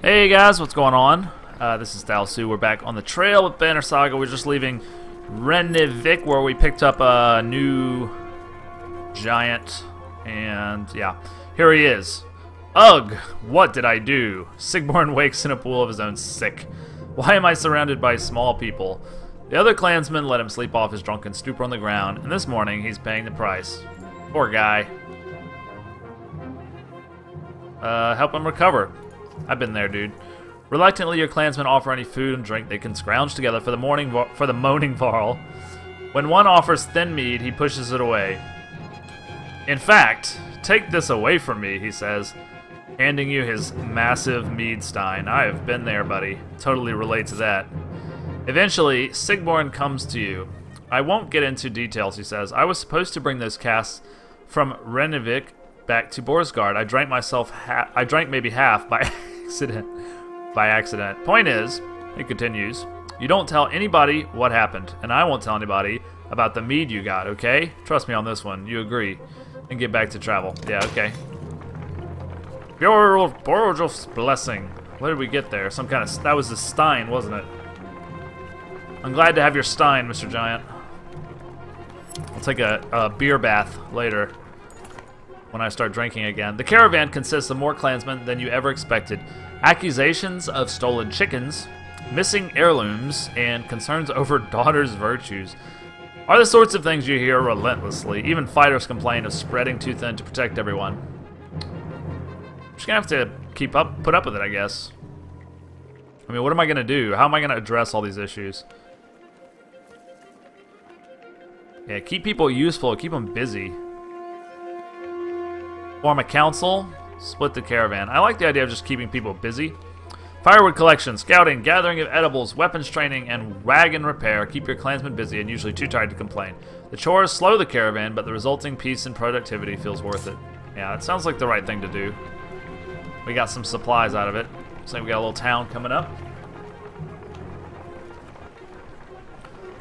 Hey guys, what's going on? This is Dalsu. We're back on the trail with Banner Saga. We're just leaving Renivik, where we picked up a new giant, and yeah, here he is. Ugh, what did I do? Sigborn wakes in a pool of his own sick. Why am I surrounded by small people? The other clansmen let him sleep off his drunken stupor on the ground, and this morning he's paying the price. Poor guy. Help him recover. I've been there, dude. Reluctantly, your clansmen offer any food and drink they can scrounge together for the moaning Varl. When one offers thin mead, he pushes it away. In fact, take this away from me, he says, handing you his massive mead stein. I have been there, buddy. Totally relate to that. Eventually, Sigborn comes to you. I won't get into details, he says. I was supposed to bring those casks from Renivik back to Borsgard. I drank maybe half by accident. Point is, he continues, you don't tell anybody what happened, and I won't tell anybody about the mead you got, okay? Trust me on this one. You agree. And get back to travel. Yeah, okay. Borjolf's blessing. What did we get there? Some kind of... That was the stein, wasn't it? I'm glad to have your stein, Mr. Giant. I'll take a beer bath later when I start drinking again. The caravan consists of more clansmen than you ever expected. Accusations of stolen chickens, missing heirlooms, and concerns over daughters' virtues are the sorts of things you hear relentlessly. Even fighters complain of spreading too thin to protect everyone. I'm just gonna have to put up with it, I guess. I mean, what am I gonna do? How am I gonna address all these issues? Yeah, keep people useful, keep them busy. Form a council, split the caravan. I like the idea of just keeping people busy. Firewood collection, scouting, gathering of edibles, weapons training, and wagon repair. Keep your clansmen busy and usually too tired to complain. The chores slow the caravan, but the resulting peace and productivity feels worth it. Yeah, it sounds like the right thing to do. We got some supplies out of it. Looks like we got a little town coming up.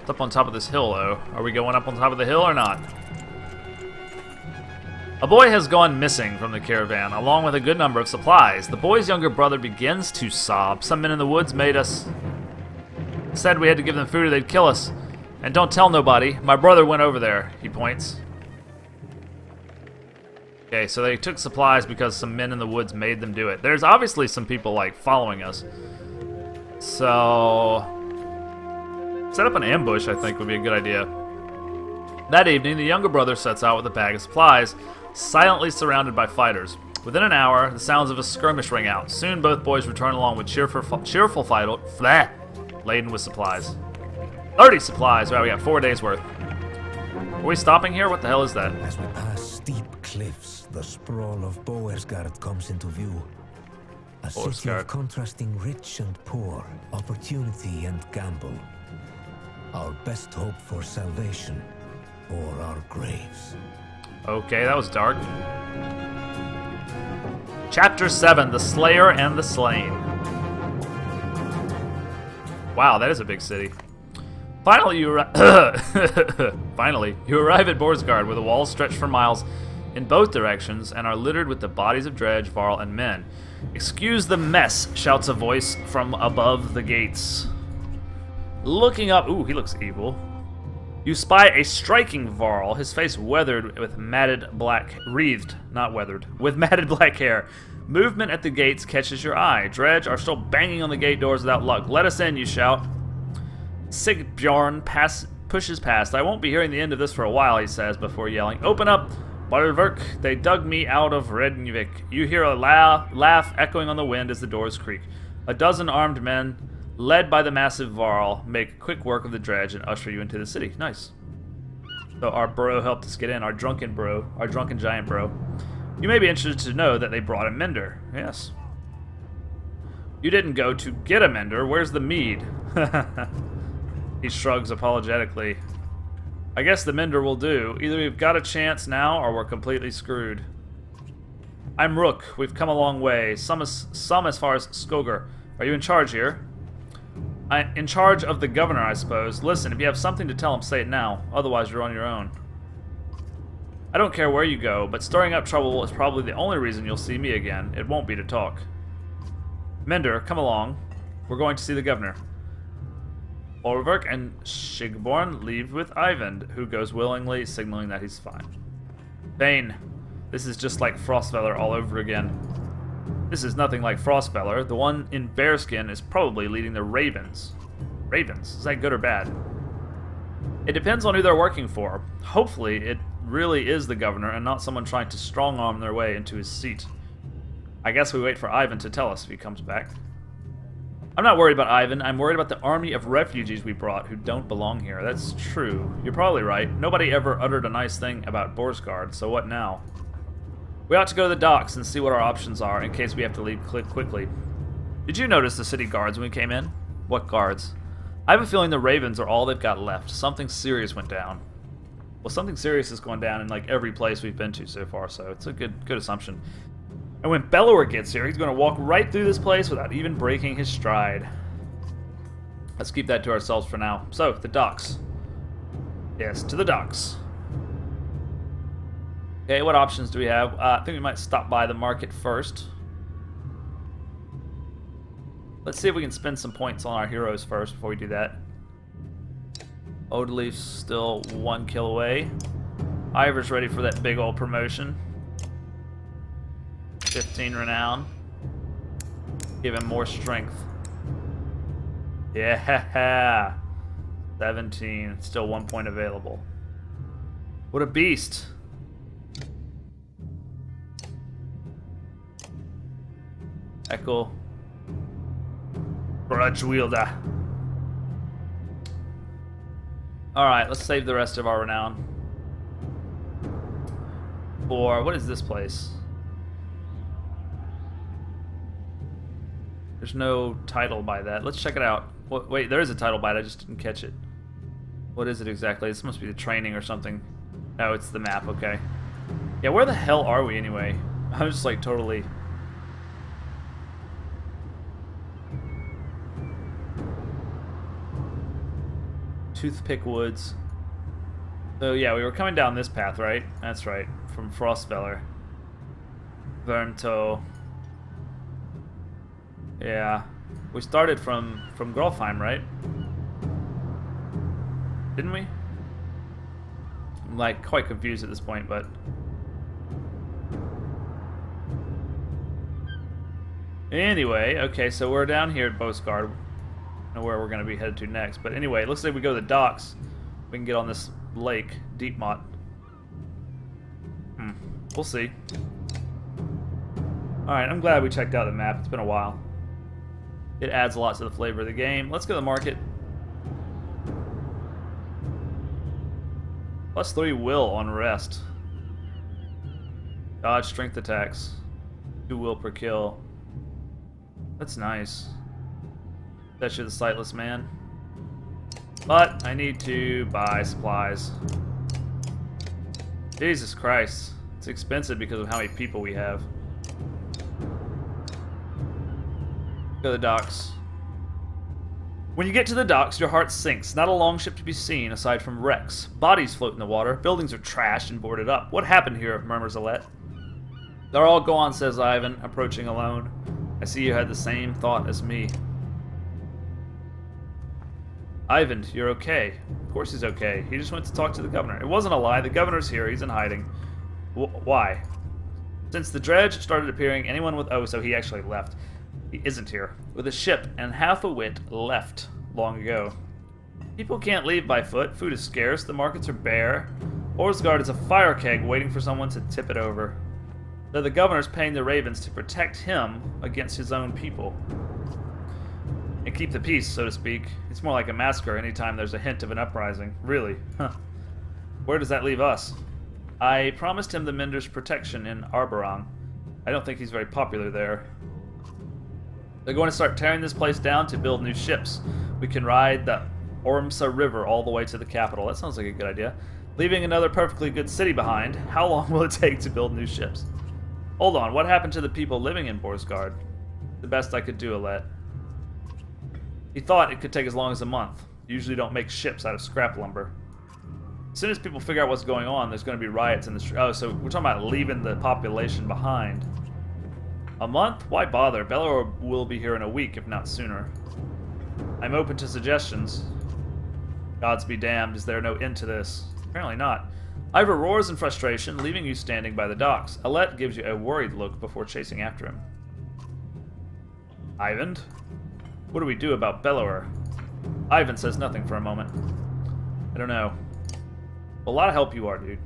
It's up on top of this hill, though. Are we going up on top of the hill or not? A boy has gone missing from the caravan, along with a good number of supplies. The boy's younger brother begins to sob. Some men in the woods said we had to give them food or they'd kill us. And don't tell nobody. My brother went over there, he points. Okay, so they took supplies because some men in the woods made them do it. There's obviously some people, like, following us. So... set up an ambush, I think, would be a good idea. That evening, the younger brother sets out with a bag of supplies, silently surrounded by fighters. Within an hour, the sounds of a skirmish ring out. Soon, both boys return along with cheerful fight, laden with supplies. 30 supplies! Wow, we got 4 days worth. Are we stopping here? What the hell is that? As we pass steep cliffs, the sprawl of Boersgard comes into view. A city of contrasting rich and poor, opportunity and gamble. Our best hope for salvation, or our graves. Okay, that was dark. Chapter 7, The Slayer and the Slain. Wow, that is a big city. Finally, you arrive at Borsgard, where the walls stretch for miles in both directions and are littered with the bodies of Dredge, Varl, and men. Excuse the mess, shouts a voice from above the gates. Looking up, ooh, he looks evil. You spy a striking Varl, his face weathered with matted black, with matted black hair. Movement at the gates catches your eye. Dredge are still banging on the gate doors without luck. Let us in, you shout. Sigbjorn pushes past. I won't be hearing the end of this for a while, he says, before yelling, open up, Balverk, they dug me out of Renivik. You hear a laugh echoing on the wind as the doors creak. A dozen armed men, led by the massive Varl, make quick work of the Dredge and usher you into the city. Nice. So our bro helped us get in, our drunken giant bro. You may be interested to know that they brought a mender. Yes. You didn't go to get a mender. Where's the mead? He shrugs apologetically. I guess the mender will do. Either we've got a chance now, or we're completely screwed. I'm Rook. We've come a long way. Some as far as Skogar. Are you in charge here? In charge of the governor, I suppose. Listen, if you have something to tell him, say it now. Otherwise, you're on your own. I don't care where you go, but stirring up trouble is probably the only reason you'll see me again. It won't be to talk. Mender, come along. We're going to see the governor. Olverk and Shigborn leave with Ivan, who goes willingly, signaling that he's fine. Bane, this is just like Frostfeller all over again. This is nothing like Frostfeller. The one in bearskin is probably leading the Ravens. Ravens? Is that good or bad? It depends on who they're working for. Hopefully, it really is the governor and not someone trying to strong-arm their way into his seat. I guess we wait for Ivan to tell us if he comes back. I'm not worried about Ivan. I'm worried about the army of refugees we brought who don't belong here. That's true. You're probably right. Nobody ever uttered a nice thing about Borsgard, so what now? We ought to go to the docks and see what our options are in case we have to leave quickly. Did you notice the city guards when we came in? What guards? I have a feeling the Ravens are all they've got left. Something serious went down. Well, something serious is going down in like every place we've been to so far, so it's a good assumption. And when Bellower gets here, he's going to walk right through this place without even breaking his stride. Let's keep that to ourselves for now. So, the docks. Yes, to the docks. Okay, what options do we have? I think we might stop by the market first. Let's see if we can spend some points on our heroes first before we do that. Odeleaf's still 1 kill away. Ivor's ready for that big old promotion. 15 renown. Give him more strength. Yeah! 17. Still 1 point available. What a beast! Echo. Grudge wielder. Alright, let's save the rest of our renown. For, what is this place? There's no title by that. Let's check it out. Wait, there is a title by it, I just didn't catch it. What is it exactly? This must be the training or something. No, it's the map, okay. Yeah, where the hell are we anyway? I'm just like totally... Toothpick Woods. So yeah, we were coming down this path, right? That's right, from Frostfeller. Vernto. Yeah, we started from Grolfheim, right? Didn't we? I'm like quite confused at this point, but anyway, okay, so we're down here at Boskard. Know where we're going to be headed to next. But anyway, it looks like we go to the docks. We can get on this lake, Deepmont. We'll see. Alright, I'm glad we checked out the map. It's been a while. It adds a lot to the flavor of the game. Let's go to the market. +3 will on rest. Dodge strength attacks. 2 will per kill. That's nice. Bet you're the sightless man. But I need to buy supplies. Jesus Christ. It's expensive because of how many people we have. Go to the docks. When you get to the docks, your heart sinks. Not a longship to be seen aside from wrecks. Bodies float in the water. Buildings are trashed and boarded up. What happened here? Murmurs Alette. They're all gone, says Ivan, approaching alone. I see you had the same thought as me. Ivan, you're okay. Of course he's okay. He just went to talk to the governor. It wasn't a lie. The governor's here. He's in hiding. Why? Since the dredge started appearing, anyone with... Oh, so he actually left. He isn't here. With a ship and half a wit left long ago. People can't leave by foot. Food is scarce. The markets are bare. Borsgard is a fire keg waiting for someone to tip it over. Though the governor's paying the ravens to protect him against his own people. And keep the peace, so to speak. It's more like a massacre anytime there's a hint of an uprising. Really? Huh. Where does that leave us? I promised him the Mender's protection in Arborang. I don't think he's very popular there. They're going to start tearing this place down to build new ships. We can ride the Ormsa River all the way to the capital. That sounds like a good idea. Leaving another perfectly good city behind. How long will it take to build new ships? Hold on, what happened to the people living in Borsgard? The best I could do, Alette. He thought it could take as long as a month. Usually don't make ships out of scrap lumber. As soon as people figure out what's going on, there's going to be riots in the street. Oh, so we're talking about leaving the population behind. A month? Why bother? Bellower will be here in a week, if not sooner. I'm open to suggestions. Gods be damned, is there no end to this? Apparently not. Ivor roars in frustration, leaving you standing by the docks. Alette gives you a worried look before chasing after him. Ivan? What do we do about Bellower? Ivan says nothing for a moment. I don't know. A lot of help you are, dude.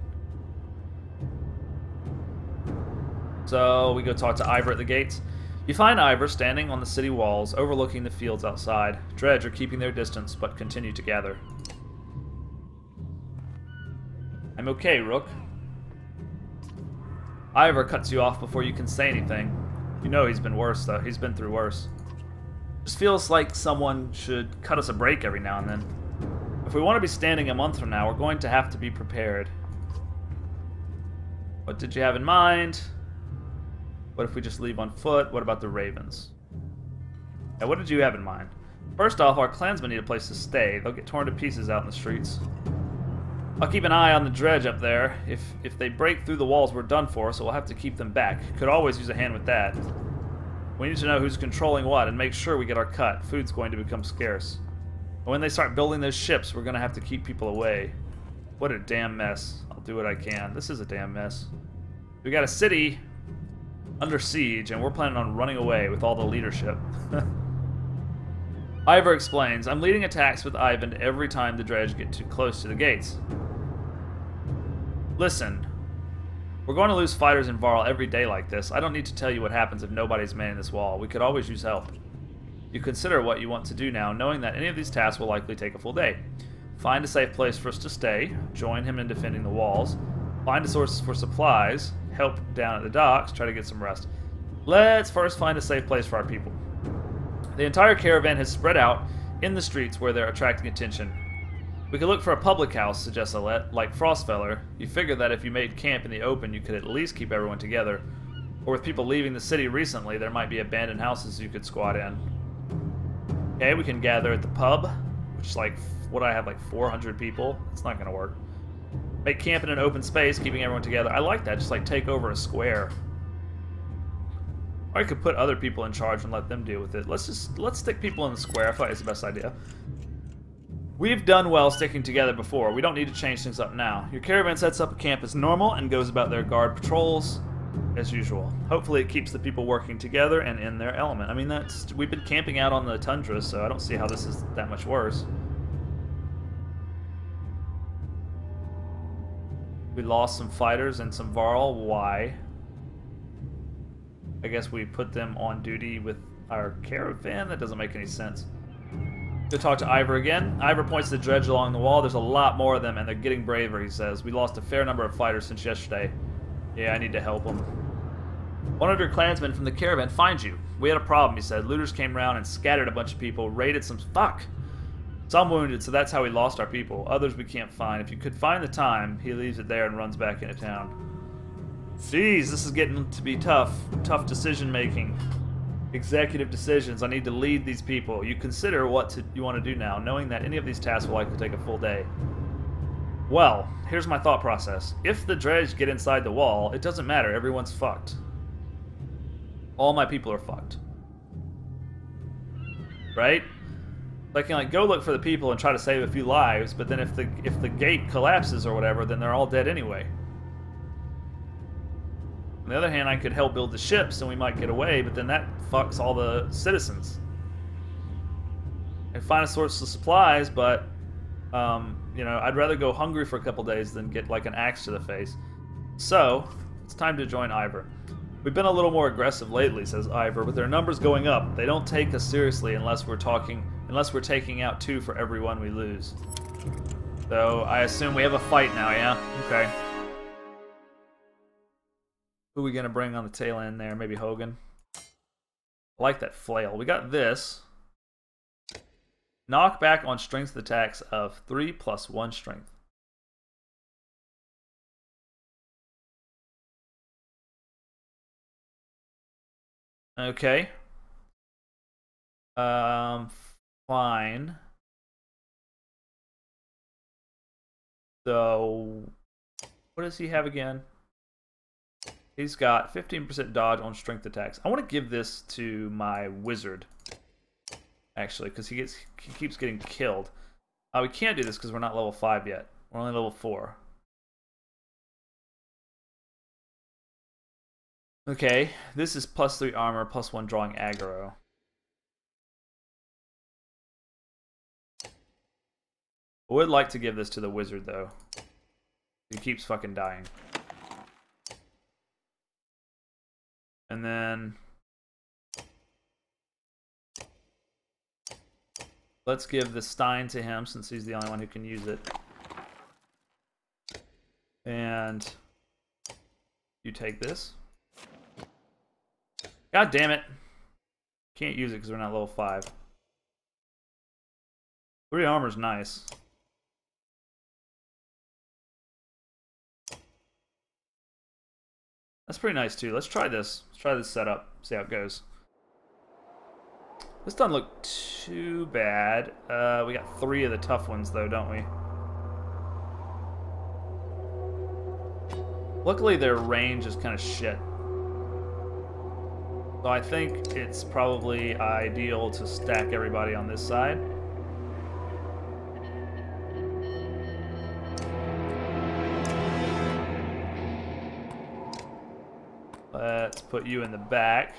So we go talk to Ivor at the gates. You find Ivor standing on the city walls, overlooking the fields outside. Dredge are keeping their distance, but continue to gather. I'm okay, Rook. Ivor cuts you off before you can say anything. You know he's been worse, though. He's been through worse. Just feels like someone should cut us a break every now and then. If we want to be standing a month from now, we're going to have to be prepared. What did you have in mind? What if we just leave on foot? What about the Ravens? Now, what did you have in mind? First off, our clansmen need a place to stay. They'll get torn to pieces out in the streets. I'll keep an eye on the dredge up there. If they break through the walls, we're done for, so we'll have to keep them back. Could always use a hand with that. We need to know who's controlling what and make sure we get our cut. Food's going to become scarce. And when they start building those ships, we're going to have to keep people away. What a damn mess. I'll do what I can. This is a damn mess. We got a city under siege, and we're planning on running away with all the leadership. Ivor explains, I'm leading attacks with Ivan every time the dredge get too close to the gates. Listen, we're going to lose fighters in Varl every day like this. I don't need to tell you what happens if nobody's manning this wall. We could always use help. You consider what you want to do now, knowing that any of these tasks will likely take a full day. Find a safe place for us to stay, join him in defending the walls, find a source for supplies, help down at the docks, try to get some rest. Let's first find a safe place for our people. The entire caravan has spread out in the streets where they're attracting attention. We could look for a public house, suggests Alette, like Frostfeller. You figure that if you made camp in the open, you could at least keep everyone together. Or with people leaving the city recently, there might be abandoned houses you could squat in. Okay, we can gather at the pub, which is like, what do I have, like 400 people? It's not going to work. Make camp in an open space, keeping everyone together. I like that, just like take over a square. Or I could put other people in charge and let them deal with it. Let's stick people in the square. I feel like it's the best idea. We've done well sticking together before. We don't need to change things up now. Your caravan sets up a camp as normal and goes about their guard patrols as usual. Hopefully it keeps the people working together and in their element. I mean, we've been camping out on the tundra, so I don't see how this is that much worse. We lost some fighters and some Varl. Why? I guess we put them on duty with our caravan? That doesn't make any sense. Go talk to Ivor again. Ivor points to the dredge along the wall. There's a lot more of them, and they're getting braver, he says. We lost a fair number of fighters since yesterday. Yeah, I need to help them. One of your clansmen from the caravan finds you. We had a problem, he said. Looters came around and scattered a bunch of people, raided some... Fuck! Some wounded, so that's how we lost our people. Others we can't find. If you could find the time, he leaves it there and runs back into town. Jeez, this is getting to be tough. Tough decision-making. Executive decisions. I need to lead these people. You consider what you want to do now, knowing that any of these tasks will likely take a full day. Well, here's my thought process. If the dredge get inside the wall, it doesn't matter. Everyone's fucked. All my people are fucked. Right? I can like go look for the people and try to save a few lives, but then if the gate collapses or whatever, then they're all dead anyway. On the other hand, I could help build the ships and we might get away, but then that fucks all the citizens. I find a source of supplies, but you know, I'd rather go hungry for a couple days than get like an axe to the face. So it's time to join Ivor. We've been a little more aggressive lately, says Ivor, with their numbers going up. They don't take us seriously unless we're taking out 2 for every 1 we lose. So I assume we have a fight now, yeah? Okay. Who are we gonna bring on the tail end there? Maybe Hogan. I like that flail. We got this. Knock back on strength attacks of 3 + 1 strength. Okay. Fine. So, what does he have again? He's got 15% dodge on strength attacks. I want to give this to my wizard, actually, because he keeps getting killed. We can't do this because we're not level 5 yet. We're only level 4. Okay, this is +3 armor, +1 drawing aggro. I would like to give this to the wizard, though. He keeps fucking dying. And then let's give the Stein to him since he's the only one who can use it. And you take this. God damn it. Can't use it because we're not level 5. 3 armor's nice. That's pretty nice too. Let's try this. Let's try this setup. See how it goes. This doesn't look too bad. We got 3 of the tough ones though, don't we? Luckily their range is kind of shit. So I think it's probably ideal to stack everybody on this side. Let's put you in the back.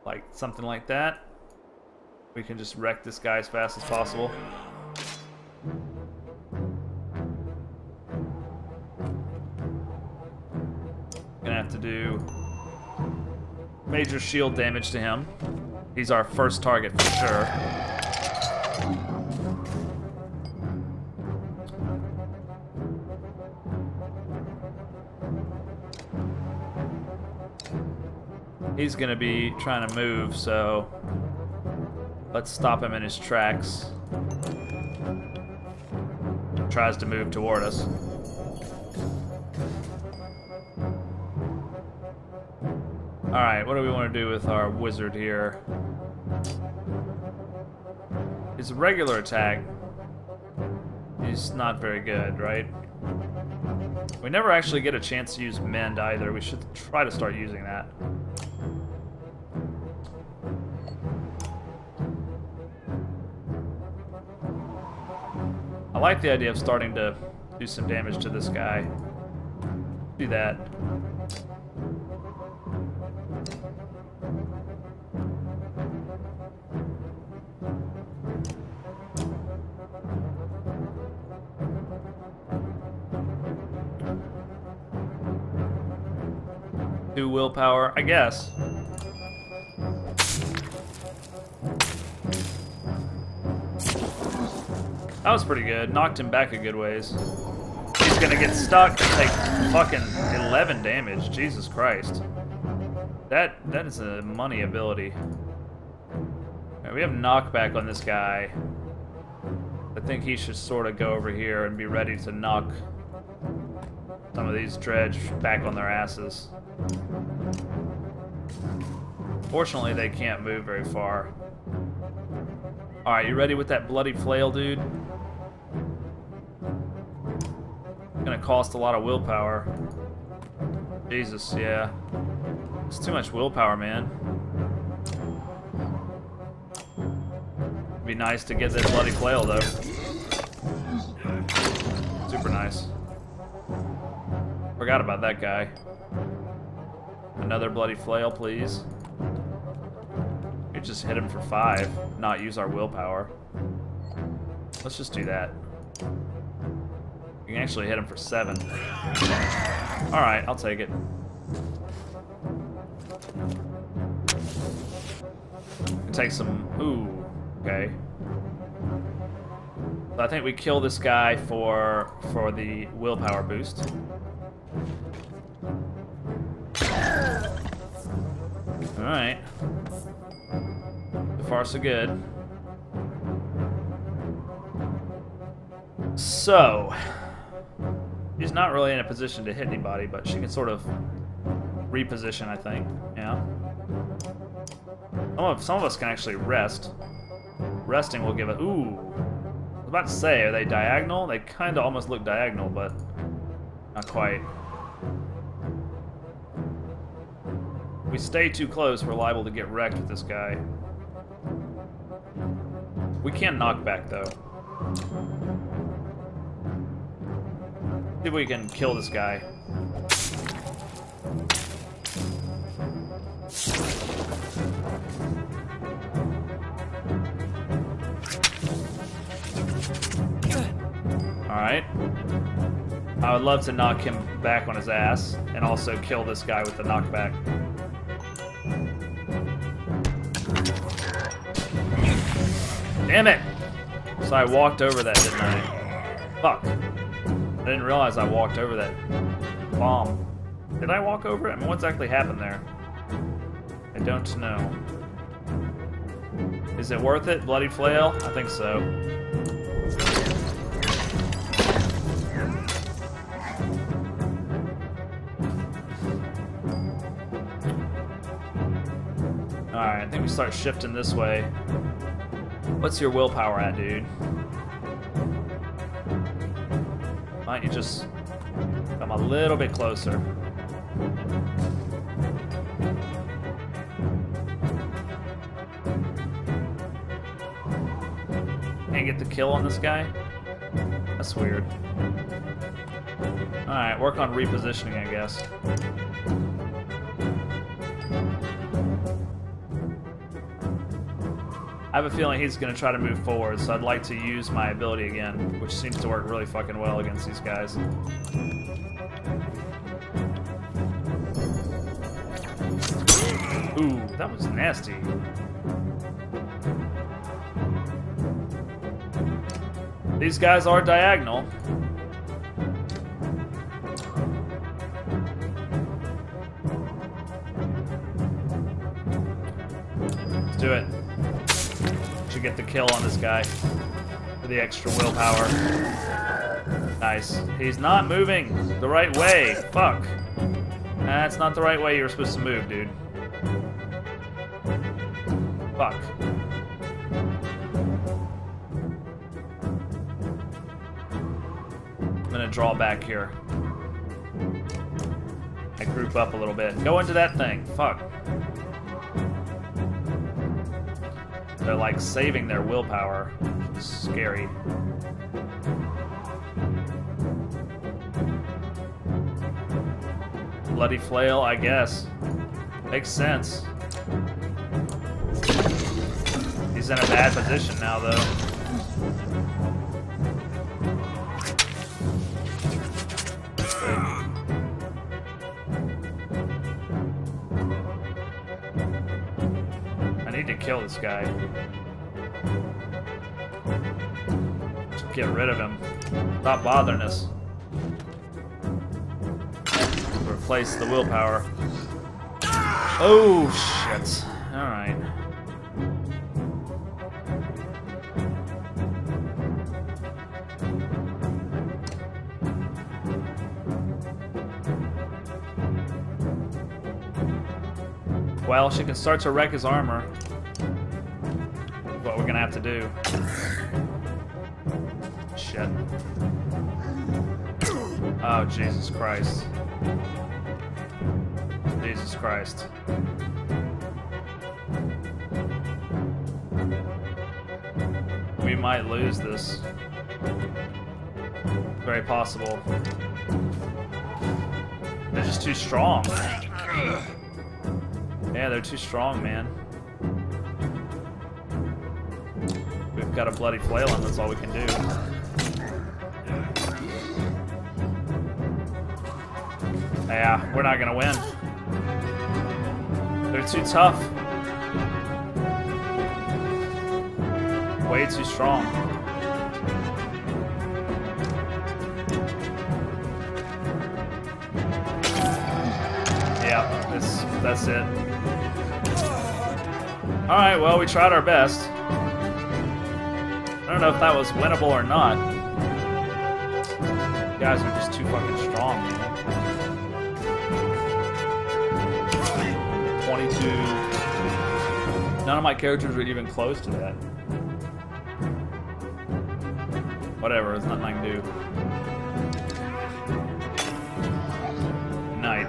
Like something like that. We can just wreck this guy as fast as possible. Gonna have to do major shield damage to him. He's our first target for sure. He's gonna be trying to move, so let's stop him in his tracks. Tries to move toward us. Alright, what do we want to do with our wizard here? His regular attack is not very good, right? We never actually get a chance to use mend either. We should try to start using that. I like the idea of starting to do some damage to this guy. Do that. Do willpower, I guess. That was pretty good. Knocked him back a good ways. He's gonna get stuck and take fucking 11 damage. Jesus Christ. That is a money ability. Right, we have knockback on this guy. I think he should sort of go over here and be ready to knock some of these dredge back on their asses. Fortunately, they can't move very far. Alright, you ready with that bloody flail, dude? Gonna cost a lot of willpower. Jesus, yeah. It's too much willpower, man. It'd be nice to get this bloody flail, though. Super nice. Forgot about that guy. Another bloody flail, please. We just hit him for 5, not use our willpower. Let's just do that. We can actually hit him for 7. Alright, I'll take it. Take some... Ooh, okay. So I think we kill this guy for the willpower boost. Alright. So far, so good. So, she's not really in a position to hit anybody, but she can sort of reposition, I think. Yeah. Some of us can actually rest. Resting will give it... Ooh. I was about to say, are they diagonal? They kind of almost look diagonal, but not quite. we stay too close, we're liable to get wrecked with this guy. We can knock back, though. See if we can kill this guy. Alright. I would love to knock him back on his ass and also kill this guy with the knockback. Damn it! So I walked over that, didn't I? Fuck. I didn't realize I walked over that bomb. Did I walk over it? I mean, what exactly happened there? I don't know. Is it worth it? Bloody flail? I think so. Alright, I think we start shifting this way. What's your willpower at, dude? Why don't you just come a little bit closer? Can't get the kill on this guy? That's weird. Alright, work on repositioning, I guess. I have a feeling he's going to try to move forward, so I'd like to use my ability again, which seems to work really fucking well against these guys. Ooh, that was nasty. These guys are diagonal. Let's do it. Should get the kill on this guy for the extra willpower. Nice. He's not moving the right way. Fuck. That's not the right way you were supposed to move, dude. Fuck. I'm gonna draw back here. I group up a little bit. Go into that thing. Fuck. They're like saving their willpower. It's scary. Bloody flail, I guess. Makes sense. He's in a bad position now, though. I need to kill this guy. Just get rid of him. Stop bothering us. Replace the willpower. Oh, shit. Alright. Well, she can start to wreck his armor. What we're gonna have to do. Shit. Oh, Jesus Christ. Jesus Christ. We might lose this. Very possible. They're just too strong. Yeah, they're too strong, man. We've got a bloody flail and that's all we can do. Yeah, we're not gonna win. They're too tough. Way too strong. Yeah, that's it. Alright, well, we tried our best. I don't know if that was winnable or not. You guys are just too fucking strong, man. 22. None of my characters were even close to that. Whatever, there's nothing I can do. Night.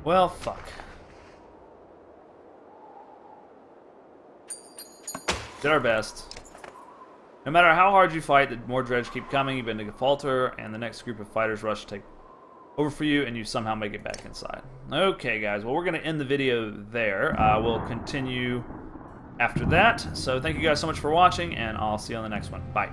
Well, fuck. Did our best. No matter how hard you fight, the more dredge keep coming, you begin to falter, and the next group of fighters rush to take over for you, and you somehow make it back inside. Okay, guys. Well, we're going to end the video there. We'll continue after that. So thank you guys so much for watching, and I'll see you on the next one. Bye.